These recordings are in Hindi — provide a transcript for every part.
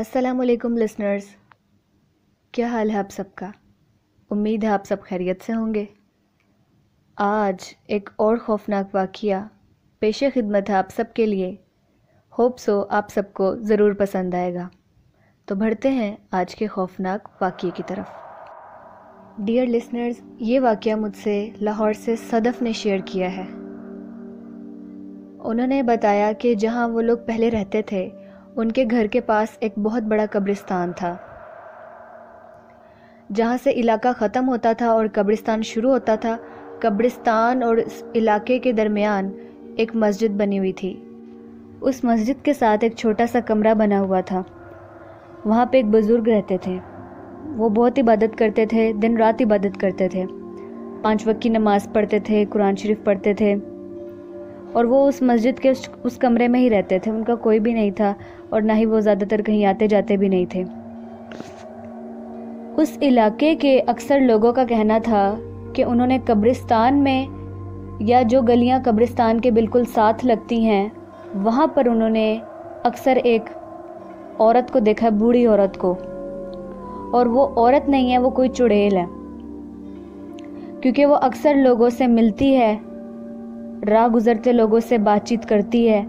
अस्सलामुअलैकुम लिसनर्स, क्या हाल है आप सबका। उम्मीद है आप सब खैरियत से होंगे। आज एक और खौफनाक वाक़या पेशे खिदमत है आप सब के लिए। होप सो आप सबको ज़रूर पसंद आएगा। तो बढ़ते हैं आज के खौफनाक वाक़ये की तरफ। डियर लिसनर्स, ये वाक़या मुझसे लाहौर से सदफ़ ने शेयर किया है। उन्होंने बताया कि जहाँ वो लोग पहले रहते थे उनके घर के पास एक बहुत बड़ा कब्रिस्तान था। जहाँ से इलाका ख़त्म होता था और कब्रिस्तान शुरू होता था, कब्रिस्तान और इस इलाके के दरमियान एक मस्जिद बनी हुई थी। उस मस्जिद के साथ एक छोटा सा कमरा बना हुआ था। वहाँ पे एक बुज़ुर्ग रहते थे। वो बहुत इबादत करते थे, दिन रात इबादत करते थे, 5 वक्त की नमाज़ पढ़ते थे, कुरान शरीफ पढ़ते थे। और वो उस मस्जिद के उस कमरे में ही रहते थे। उनका कोई भी नहीं था और ना ही वो ज़्यादातर कहीं आते जाते भी नहीं थे। उस इलाके के अक्सर लोगों का कहना था कि उन्होंने कब्रिस्तान में या जो गलियां कब्रिस्तान के बिल्कुल साथ लगती हैं वहाँ पर उन्होंने अक्सर एक औरत को देखा, बूढ़ी औरत को। और वो औरत नहीं है, वो कोई चुड़ैल है, क्योंकि वो अक्सर लोगों से मिलती है, राह गुज़रते लोगों से बातचीत करती है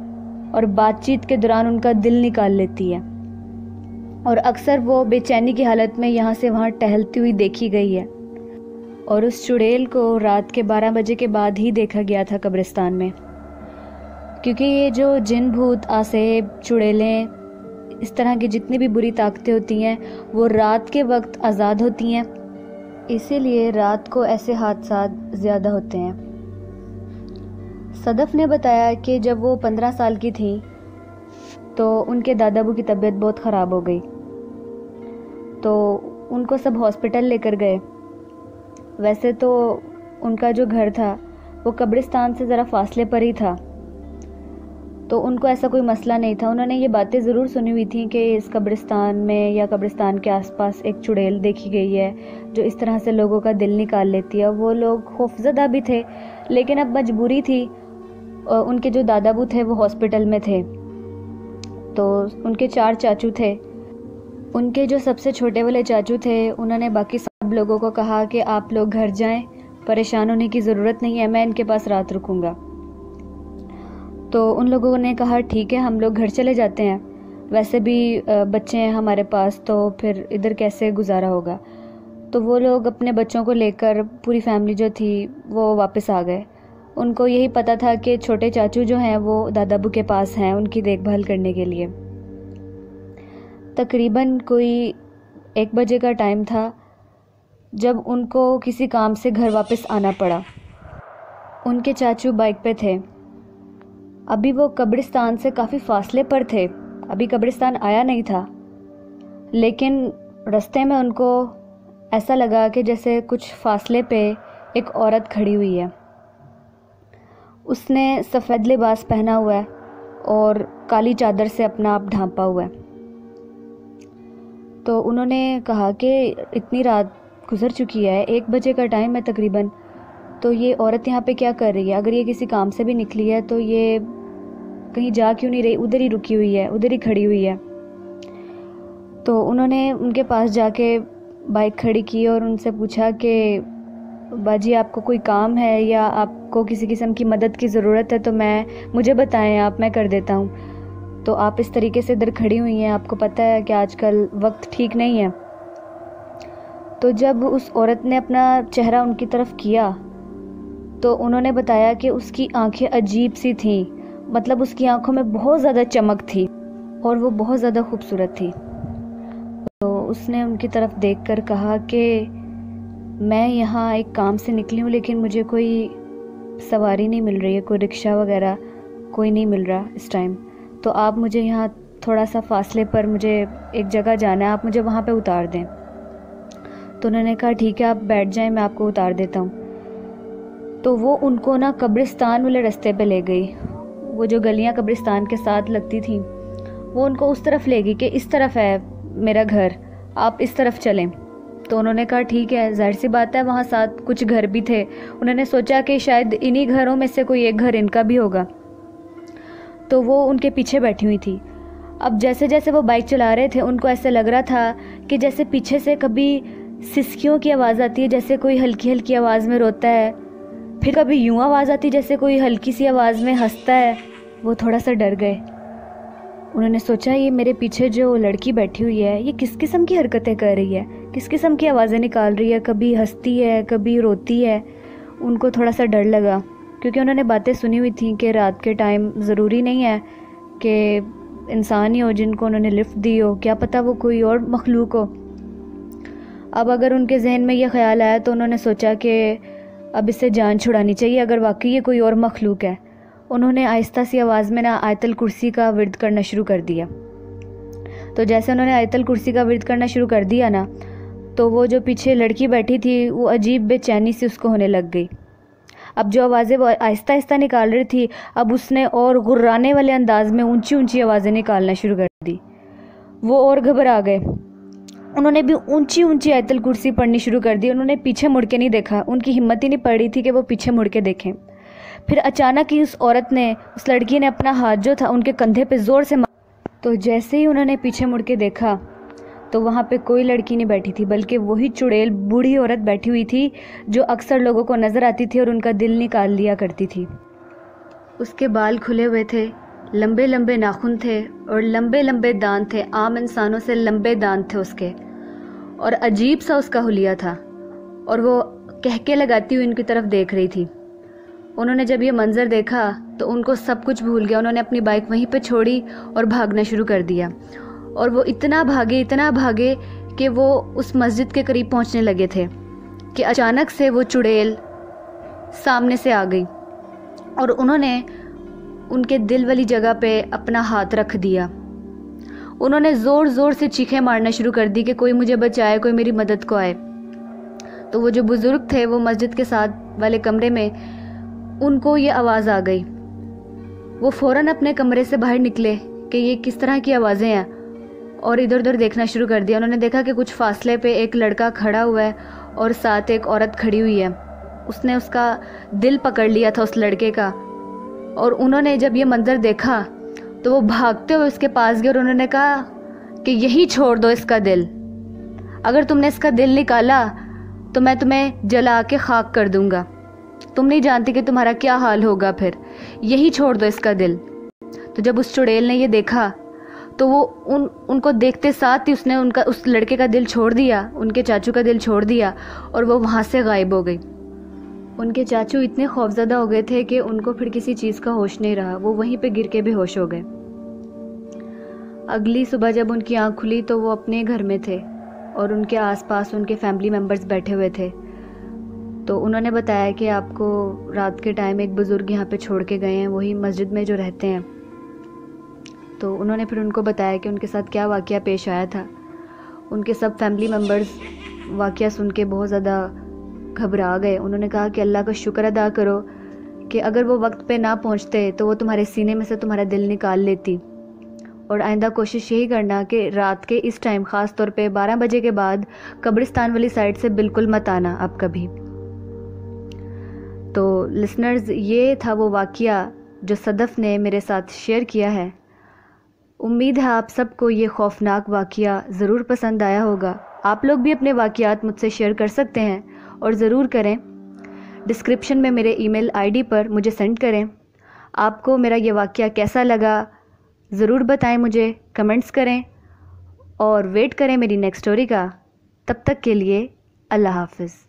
और बातचीत के दौरान उनका दिल निकाल लेती है। और अक्सर वो बेचैनी की हालत में यहाँ से वहाँ टहलती हुई देखी गई है। और उस चुड़ैल को रात के 12 बजे के बाद ही देखा गया था कब्रिस्तान में, क्योंकि ये जो जिन भूत आसेब चुड़ैलें इस तरह की जितनी भी बुरी ताकतें होती हैं वो रात के वक्त आज़ाद होती हैं। इसीलिए रात को ऐसे हादसा ज़्यादा होते हैं। सदफ़ ने बताया कि जब वो 15 साल की थी तो उनके दादाबू की तबीयत बहुत ख़राब हो गई, तो उनको सब हॉस्पिटल लेकर गए। वैसे तो उनका जो घर था वो कब्रिस्तान से ज़रा फासले पर ही था, तो उनको ऐसा कोई मसला नहीं था। उन्होंने ये बातें ज़रूर सुनी हुई थी कि इस कब्रिस्तान में या कब्रिस्तान के आसपास एक चुड़ैल देखी गई है जो इस तरह से लोगों का दिल निकाल लेती है। वो लोग खौफज़दा भी थे, लेकिन अब मजबूरी थी। उनके जो दादाबू थे वो हॉस्पिटल में थे, तो उनके 4 चाचू थे। उनके जो सबसे छोटे वाले चाचू थे उन्होंने बाकी सब लोगों को कहा कि आप लोग घर जाएं, परेशान होने की ज़रूरत नहीं है, मैं इनके पास रात रुकूंगा। तो उन लोगों ने कहा ठीक है, हम लोग घर चले जाते हैं, वैसे भी बच्चे हैं हमारे पास, तो फिर इधर कैसे गुजारा होगा। तो वो लोग अपने बच्चों को लेकर, पूरी फैमिली जो थी वो वापस आ गए। उनको यही पता था कि छोटे चाचू जो हैं वो दादाबू के पास हैं उनकी देखभाल करने के लिए। तकरीबन कोई 1 बजे का टाइम था जब उनको किसी काम से घर वापस आना पड़ा। उनके चाचू बाइक पे थे। अभी वो कब्रिस्तान से काफ़ी फासले पर थे, अभी कब्रिस्तान आया नहीं था, लेकिन रास्ते में उनको ऐसा लगा कि जैसे कुछ फासले पे एक औरत खड़ी हुई है। उसने सफ़ेद लिबास पहना हुआ है और काली चादर से अपना आप ढांपा हुआ है। तो उन्होंने कहा कि इतनी रात गुज़र चुकी है, 1 बजे का टाइम है तकरीबन, तो ये औरत यहाँ पे क्या कर रही है? अगर ये किसी काम से भी निकली है तो ये कहीं जा क्यों नहीं रही? उधर ही रुकी हुई है, उधर ही खड़ी हुई है। तो उन्होंने उनके पास जाके बाइक खड़ी की और उनसे पूछा कि बाजी आपको कोई काम है या आपको किसी किस्म की मदद की ज़रूरत है तो मुझे बताएं, मैं कर देता हूँ। तो आप इस तरीके से इधर खड़ी हुई हैं, आपको पता है कि आजकल वक्त ठीक नहीं है। तो जब उस औरत ने अपना चेहरा उनकी तरफ किया तो उन्होंने बताया कि उसकी आंखें अजीब सी थीं, मतलब उसकी आंखों में बहुत ज़्यादा चमक थी और वो बहुत ज़्यादा खूबसूरत थी। तो उसने उनकी तरफ देखकर कहा कि मैं यहाँ एक काम से निकली हूँ, लेकिन मुझे कोई सवारी नहीं मिल रही है, कोई रिक्शा वगैरह कोई नहीं मिल रहा इस टाइम, तो आप मुझे यहाँ थोड़ा सा फासले पर मुझे एक जगह जाना है, आप मुझे वहाँ पे उतार दें। तो उन्होंने कहा ठीक है, आप बैठ जाएं, मैं आपको उतार देता हूँ। तो वो उनको ना कब्रिस्तान वाले रास्ते पे ले गई। वो जो गलियाँ कब्रिस्तान के साथ लगती थी वो उनको उस तरफ ले गई कि इस तरफ है मेरा घर, आप इस तरफ चलें। तो उन्होंने कहा ठीक है, जाहिर सी बात है वहाँ साथ कुछ घर भी थे। उन्होंने सोचा कि शायद इन्हीं घरों में से कोई एक घर इनका भी होगा, तो वो उनके पीछे बैठी हुई थी। अब जैसे जैसे वो बाइक चला रहे थे उनको ऐसे लग रहा था कि जैसे पीछे से कभी सिसकियों की आवाज़ आती है, जैसे कोई हल्की हल्की आवाज़ में रोता है, फिर कभी यूँ आवाज़ आती है जैसे कोई हल्की सी आवाज़ में हंसता है। वो थोड़ा सा डर गए। उन्होंने सोचा ये मेरे पीछे जो लड़की बैठी हुई है ये किस किस्म की हरकतें कर रही है, किस किस्म की आवाज़ें निकाल रही है, कभी हंसती है कभी रोती है। उनको थोड़ा सा डर लगा क्योंकि उन्होंने बातें सुनी हुई थी कि रात के टाइम ज़रूरी नहीं है कि इंसान ही हो जिनको उन्होंने लिफ्ट दी हो, क्या पता वो कोई और मखलूक हो। अब अगर उनके जहन में ये ख्याल आया तो उन्होंने सोचा कि अब इससे जान छुड़ानी चाहिए अगर वाकई ये कोई और मखलूक है। उन्होंने आहिस्ता सी आवाज़ में ना आयतल कुर्सी का विर्द करना शुरू कर दिया। तो जैसे उन्होंने आयतल कुर्सी का विर्द करना शुरू कर दिया ना, तो वो जो पीछे लड़की बैठी थी वो अजीब बेचैनी से उसको होने लग गई। अब जो आवाज़ें वो आहिस्ता आहिस्ता निकाल रही थी, अब उसने और गुर्राने वाले अंदाज में ऊंची ऊंची आवाज़ें निकालना शुरू कर दी। वो और घबरा गए। उन्होंने भी ऊंची ऊंची आयतल कुर्सी पढ़नी शुरू कर दी। उन्होंने पीछे मुड़ के नहीं देखा, उनकी हिम्मत ही नहीं पड़ रही थी कि वो पीछे मुड़ के देखें। फिर अचानक ही उस औरत ने, उस लड़की ने अपना हाथ जो था उनके कंधे पे ज़ोर से मारा। तो जैसे ही उन्होंने पीछे मुड़ के देखा तो वहाँ पे कोई लड़की नहीं बैठी थी, बल्कि वही चुड़ैल बूढ़ी औरत बैठी हुई थी जो अक्सर लोगों को नज़र आती थी और उनका दिल निकाल लिया करती थी। उसके बाल खुले हुए थे, लंबे लंबे नाखून थे और लंबे लंबे दांत थे, आम इंसानों से लंबे दांत थे उसके, और अजीब सा उसका हुलिया था, और वो कहके लगाती हुई उनकी तरफ देख रही थी। उन्होंने जब ये मंज़र देखा तो उनको सब कुछ भूल गया। उन्होंने अपनी बाइक वहीं पे छोड़ी और भागना शुरू कर दिया। और वो इतना भागे कि वो उस मस्जिद के करीब पहुंचने लगे थे कि अचानक से वो चुड़ैल सामने से आ गई और उन्होंने उनके दिल वाली जगह पे अपना हाथ रख दिया। उन्होंने ज़ोर ज़ोर से चीखें मारना शुरू कर दी कि कोई मुझे बचाए, कोई मेरी मदद को आए। तो वो जो बुज़ुर्ग थे वो मस्जिद के साथ वाले कमरे में, उनको ये आवाज़ आ गई। वो फ़ौरन अपने कमरे से बाहर निकले कि ये किस तरह की आवाज़ें हैं, और इधर उधर देखना शुरू कर दिया। उन्होंने देखा कि कुछ फासले पे एक लड़का खड़ा हुआ है और साथ एक औरत खड़ी हुई है। उसने उसका दिल पकड़ लिया था उस लड़के का, और उन्होंने जब ये मंजर देखा तो वो भागते हुए उसके पास गए और उन्होंने कहा कि यही छोड़ दो इसका दिल, अगर तुमने इसका दिल निकाला तो मैं तुम्हें जला के खाक कर दूंगा, तुम नहीं जानती कि तुम्हारा क्या हाल होगा, फिर यही छोड़ दो इसका दिल। तो जब उस चुड़ैल ने ये देखा तो वो उनको देखते साथ ही उसने उस लड़के का दिल छोड़ दिया, उनके चाचू का दिल छोड़ दिया, और वो वहाँ से गायब हो गई। उनके चाचू इतने खौफजदा हो गए थे कि उनको फिर किसी चीज़ का होश नहीं रहा, वो वहीं पे गिर के बेहोश हो गए। अगली सुबह जब उनकी आँख खुली तो वो अपने घर में थे और उनके आसपास उनके फैमिली मेम्बर्स बैठे हुए थे। तो उन्होंने बताया कि आपको रात के टाइम एक बुज़ुर्ग यहाँ पे छोड़ के गए हैं, वही मस्जिद में जो रहते हैं। तो उन्होंने फिर उनको बताया कि उनके साथ क्या वाक़या पेश आया था। उनके सब फैमिली मेम्बर्स वाक़या सुन के बहुत ज़्यादा घबरा गए। उन्होंने कहा कि अल्लाह का शुक्र अदा करो कि अगर वो वक्त पे ना पहुँचते तो वो तुम्हारे सीने में से तुम्हारा दिल निकाल लेती, और आइंदा कोशिश यही करना कि रात के इस टाइम ख़ास तौर पे 12 बजे के बाद कब्रिस्तान वाली साइड से बिल्कुल मत आना आप कभी। तो लिसनर्स, ये था वो वाक़या जो सदफ़ ने मेरे साथ शेयर किया है। उम्मीद है आप सबको ये खौफनाक वाक़या ज़रूर पसंद आया होगा। आप लोग भी अपने वाक़यात मुझसे शेयर कर सकते हैं और ज़रूर करें। डिस्क्रिप्शन में मेरे ईमेल आईडी पर मुझे सेंड करें। आपको मेरा ये वाक़या कैसा लगा ज़रूर बताएं, मुझे कमेंट्स करें और वेट करें मेरी नेक्स्ट स्टोरी का। तब तक के लिए अल्लाह हाफ़िज़।